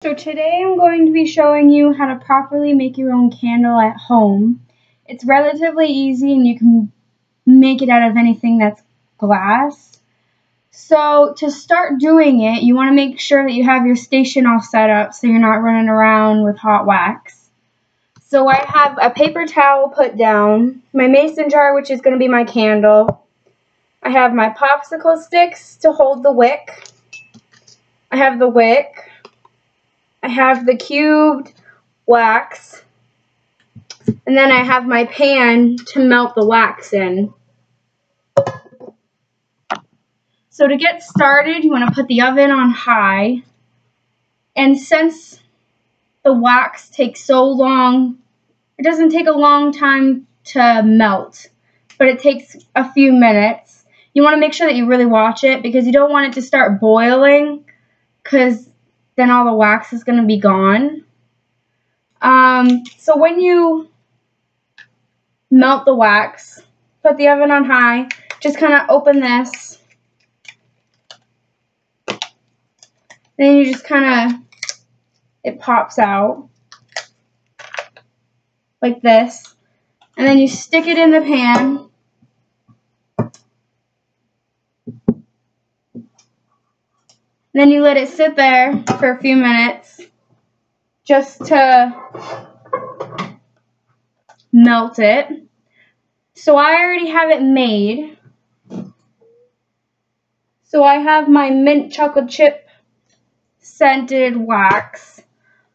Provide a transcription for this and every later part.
So today I'm going to be showing you how to properly make your own candle at home. It's relatively easy and you can make it out of anything that's glass. So to start doing it, you want to make sure that you have your station all set up so you're not running around with hot wax. So I have a paper towel put down, my mason jar, which is going to be my candle. I have my popsicle sticks to hold the wick. I have the wick. I have the cubed wax, and then I have my pan to melt the wax in. So to get started, you want to put the oven on high, and since the wax takes so long, it doesn't take a long time to melt, but it takes a few minutes. You want to make sure that you really watch it because you don't want it to start boiling because then all the wax is going to be gone. So when you melt the wax, put the oven on high, just kind of open this. Then you just kind of, it pops out like this. And then you stick it in the pan. Then you let it sit there for a few minutes just to melt it. So I already have it made. So I have my mint chocolate chip scented wax.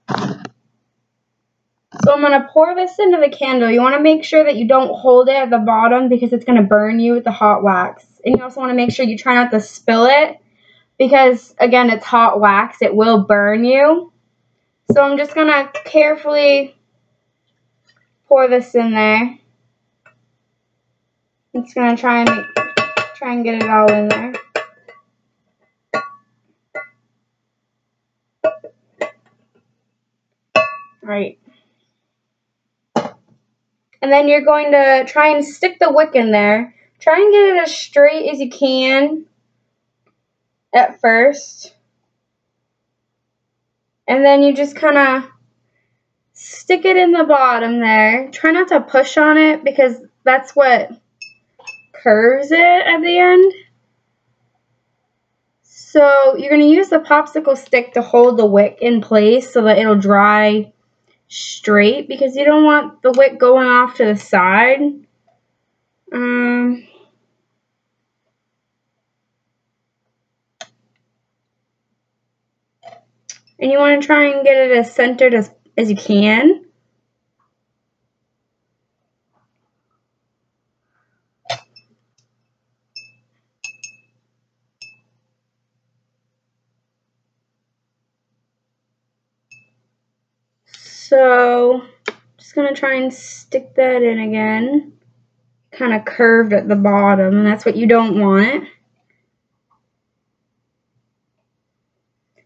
So I'm going to pour this into the candle. You want to make sure that you don't hold it at the bottom because it's going to burn you with the hot wax. And you also want to make sure you try not to spill it because, again, it's hot wax. It will burn you. So I'm just going to carefully pour this in there. I'm just going to try and get it all in there. Right. And then you're going to try and stick the wick in there. Try and get it as straight as you can at first. And then you just kind of stick it in the bottom there. Try not to push on it because that's what curves it at the end. So you're going to use the popsicle stick to hold the wick in place so that it'll dry straight because you don't want the wick going off to the side. And you want to try and get it as centered as you can. So just going to try and stick that in again. Kind of curved at the bottom, and that's what you don't want.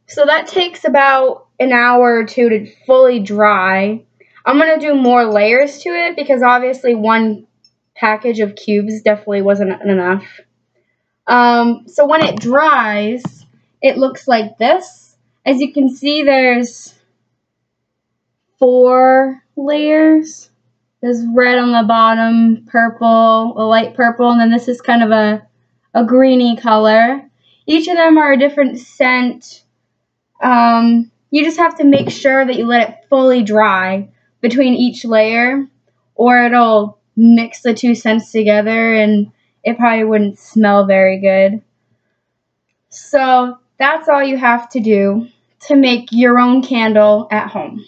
So that takes about an hour or two to fully dry. I'm going to do more layers to it because obviously one package of cubes definitely wasn't enough. So when it dries, it looks like this. As you can see, there's 4 layers. There's red on the bottom, purple, a light purple, and then this is kind of a greeny color. Each of them are a different scent. You just have to make sure that you let it fully dry between each layer or it'll mix the 2 scents together and it probably wouldn't smell very good. So that's all you have to do to make your own candle at home.